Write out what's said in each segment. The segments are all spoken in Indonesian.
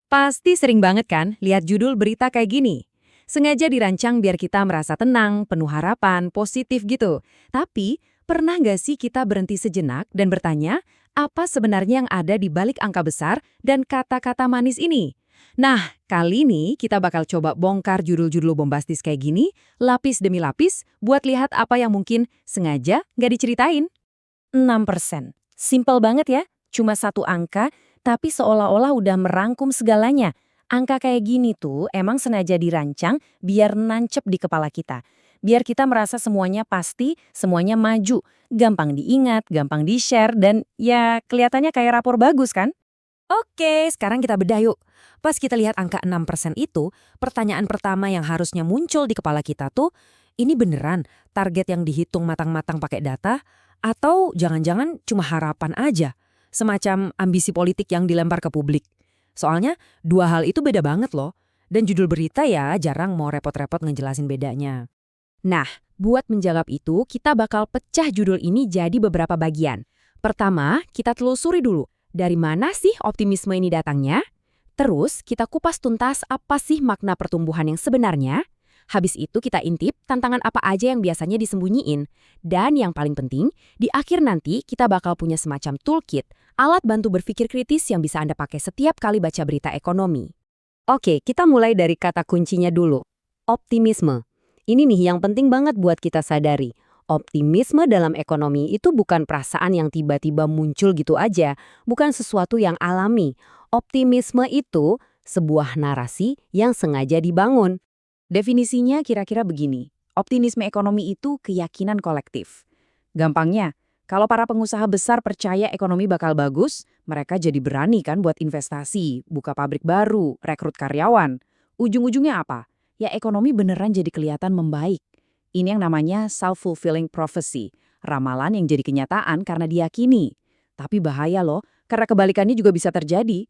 Pasti sering banget kan lihat judul berita kayak gini. Sengaja dirancang biar kita merasa tenang, penuh harapan, positif gitu. Tapi, pernah nggak sih kita berhenti sejenak dan bertanya, apa sebenarnya yang ada di balik angka besar dan kata-kata manis ini? Nah, kali ini kita bakal coba bongkar judul-judul bombastis kayak gini, lapis demi lapis, buat lihat apa yang mungkin sengaja nggak diceritain. 6%. Simpel banget ya, cuma satu angka, tapi seolah-olah udah merangkum segalanya. Angka kayak gini tuh emang sengaja dirancang biar nancep di kepala kita. Biar kita merasa semuanya pasti, semuanya maju. Gampang diingat, gampang di-share, dan ya kelihatannya kayak rapor bagus kan? Oke, sekarang kita bedah yuk. Pas kita lihat angka 6% itu, pertanyaan pertama yang harusnya muncul di kepala kita tuh, ini beneran target yang dihitung matang-matang pakai data? Atau jangan-jangan cuma harapan aja? Semacam ambisi politik yang dilempar ke publik. Soalnya, dua hal itu beda banget loh. Dan judul berita ya jarang mau repot-repot ngejelasin bedanya. Nah, buat menjawab itu, kita bakal pecah judul ini jadi beberapa bagian. Pertama, kita telusuri dulu. Dari mana sih optimisme ini datangnya? Terus, kita kupas tuntas apa sih makna pertumbuhan yang sebenarnya? Habis itu kita intip tantangan apa aja yang biasanya disembunyiin. Dan yang paling penting, di akhir nanti kita bakal punya semacam toolkit, alat bantu berpikir kritis yang bisa Anda pakai setiap kali baca berita ekonomi. Oke, kita mulai dari kata kuncinya dulu. Optimisme. Ini nih yang penting banget buat kita sadari. Optimisme dalam ekonomi itu bukan perasaan yang tiba-tiba muncul gitu aja, bukan sesuatu yang alami. Optimisme itu sebuah narasi yang sengaja dibangun. Definisinya kira-kira begini, optimisme ekonomi itu keyakinan kolektif. Gampangnya, kalau para pengusaha besar percaya ekonomi bakal bagus, mereka jadi berani kan buat investasi, buka pabrik baru, rekrut karyawan. Ujung-ujungnya apa? Ya ekonomi beneran jadi kelihatan membaik. Ini yang namanya self-fulfilling prophecy, ramalan yang jadi kenyataan karena diyakini. Tapi bahaya loh, karena kebalikannya juga bisa terjadi.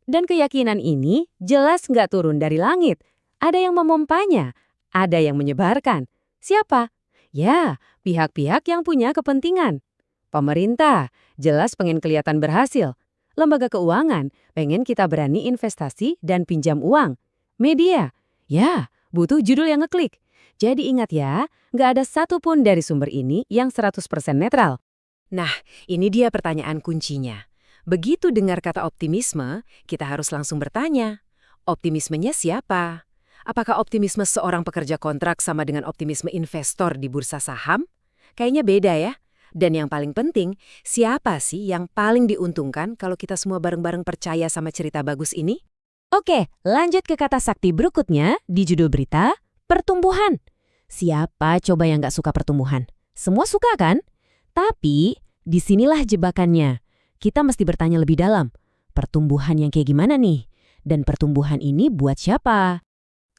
Dan keyakinan ini jelas nggak turun dari langit. Ada yang memompanya, ada yang menyebarkan. Siapa? Ya, pihak-pihak yang punya kepentingan. Pemerintah, jelas pengen kelihatan berhasil. Lembaga keuangan, pengen kita berani investasi dan pinjam uang. Media, ya, butuh judul yang ngeklik. Jadi ingat ya, nggak ada satupun dari sumber ini yang 100% netral. Nah, ini dia pertanyaan kuncinya. Begitu dengar kata optimisme, kita harus langsung bertanya, optimismenya siapa? Apakah optimisme seorang pekerja kontrak sama dengan optimisme investor di bursa saham? Kayaknya beda ya. Dan yang paling penting, siapa sih yang paling diuntungkan kalau kita semua bareng-bareng percaya sama cerita bagus ini? Oke, lanjut ke kata sakti berikutnya di judul berita, pertumbuhan. Siapa coba yang nggak suka pertumbuhan? Semua suka kan? Tapi, disinilah jebakannya. Kita mesti bertanya lebih dalam. Pertumbuhan yang kayak gimana nih? Dan pertumbuhan ini buat siapa?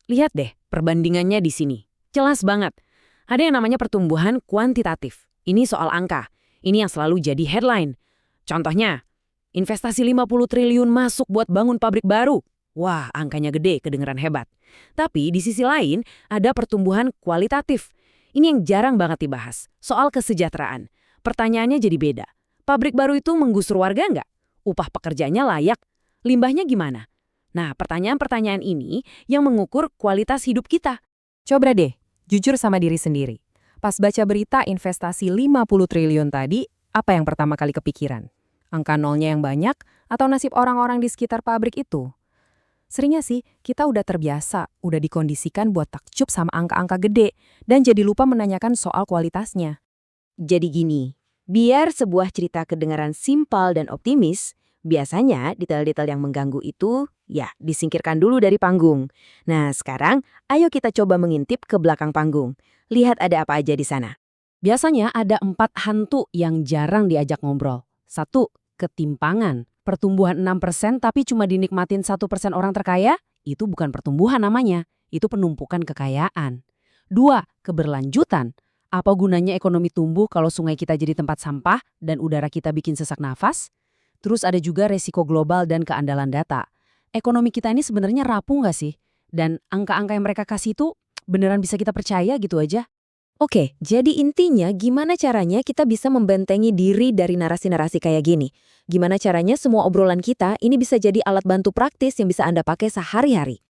Lihat deh, perbandingannya di sini. Jelas banget. Ada yang namanya pertumbuhan kuantitatif. Ini soal angka. Ini yang selalu jadi headline. Contohnya, investasi 50 triliun masuk buat bangun pabrik baru. Wah, angkanya gede, kedengeran hebat. Tapi di sisi lain, ada pertumbuhan kualitatif. Ini yang jarang banget dibahas. Soal kesejahteraan. Pertanyaannya jadi beda. Pabrik baru itu menggusur warga nggak? Upah pekerjanya layak? Limbahnya gimana? Nah, pertanyaan-pertanyaan ini yang mengukur kualitas hidup kita. Coba deh, jujur sama diri sendiri. Pas baca berita investasi 50 triliun tadi, apa yang pertama kali kepikiran? Angka nolnya yang banyak atau nasib orang-orang di sekitar pabrik itu? Seringnya sih, kita udah terbiasa, udah dikondisikan buat takjub sama angka-angka gede, dan jadi lupa menanyakan soal kualitasnya. Jadi gini, biar sebuah cerita kedengaran simpel dan optimis, biasanya detail-detail yang mengganggu itu, ya, disingkirkan dulu dari panggung. Nah, sekarang ayo kita coba mengintip ke belakang panggung. Lihat ada apa aja di sana. Biasanya ada 4 hantu yang jarang diajak ngobrol. 1. Ketimpangan. Pertumbuhan 6% tapi cuma dinikmatin 1% orang terkaya, itu bukan pertumbuhan namanya. Itu penumpukan kekayaan. 2. Keberlanjutan. Apa gunanya ekonomi tumbuh kalau sungai kita jadi tempat sampah dan udara kita bikin sesak nafas? Terus ada juga resiko global dan keandalan data. Ekonomi kita ini sebenarnya rapuh nggak sih? Dan angka-angka yang mereka kasih itu beneran bisa kita percaya gitu aja? Oke, jadi intinya gimana caranya kita bisa membentengi diri dari narasi-narasi kayak gini? Gimana caranya semua obrolan kita ini bisa jadi alat bantu praktis yang bisa Anda pakai sehari-hari?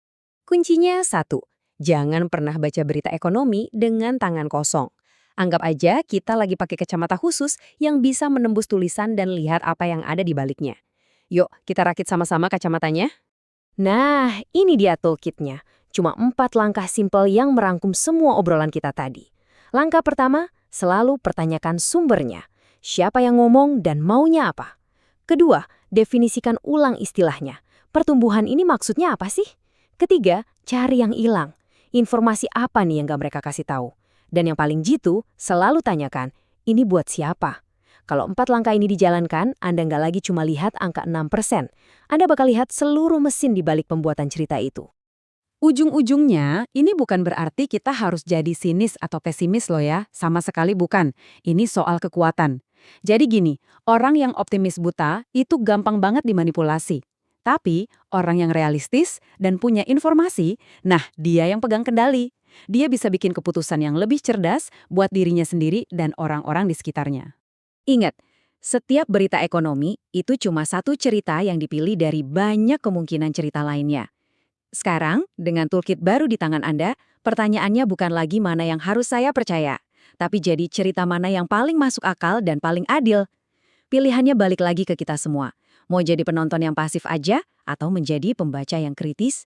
Kuncinya satu, jangan pernah baca berita ekonomi dengan tangan kosong. Anggap aja kita lagi pakai kacamata khusus yang bisa menembus tulisan dan lihat apa yang ada di baliknya. Yuk, kita rakit sama-sama kacamatanya. Nah, ini dia toolkitnya. Cuma 4 langkah simpel yang merangkum semua obrolan kita tadi. Langkah pertama, selalu pertanyakan sumbernya. Siapa yang ngomong dan maunya apa? Kedua, definisikan ulang istilahnya. Pertumbuhan ini maksudnya apa sih? Ketiga, cari yang hilang. Informasi apa nih yang gak mereka kasih tahu? Dan yang paling jitu, selalu tanyakan, ini buat siapa? Kalau 4 langkah ini dijalankan, Anda nggak lagi cuma lihat angka 6%. Anda bakal lihat seluruh mesin di balik pembuatan cerita itu. Ujung-ujungnya, ini bukan berarti kita harus jadi sinis atau pesimis loh ya, sama sekali bukan. Ini soal kekuatan. Jadi gini, orang yang optimis buta itu gampang banget dimanipulasi. Tapi, orang yang realistis dan punya informasi, nah dia yang pegang kendali. Dia bisa bikin keputusan yang lebih cerdas buat dirinya sendiri dan orang-orang di sekitarnya. Ingat, setiap berita ekonomi itu cuma satu cerita yang dipilih dari banyak kemungkinan cerita lainnya. Sekarang, dengan toolkit baru di tangan Anda, pertanyaannya bukan lagi mana yang harus saya percaya, tapi jadi cerita mana yang paling masuk akal dan paling adil. Pilihannya balik lagi ke kita semua. Mau jadi penonton yang pasif aja, atau menjadi pembaca yang kritis?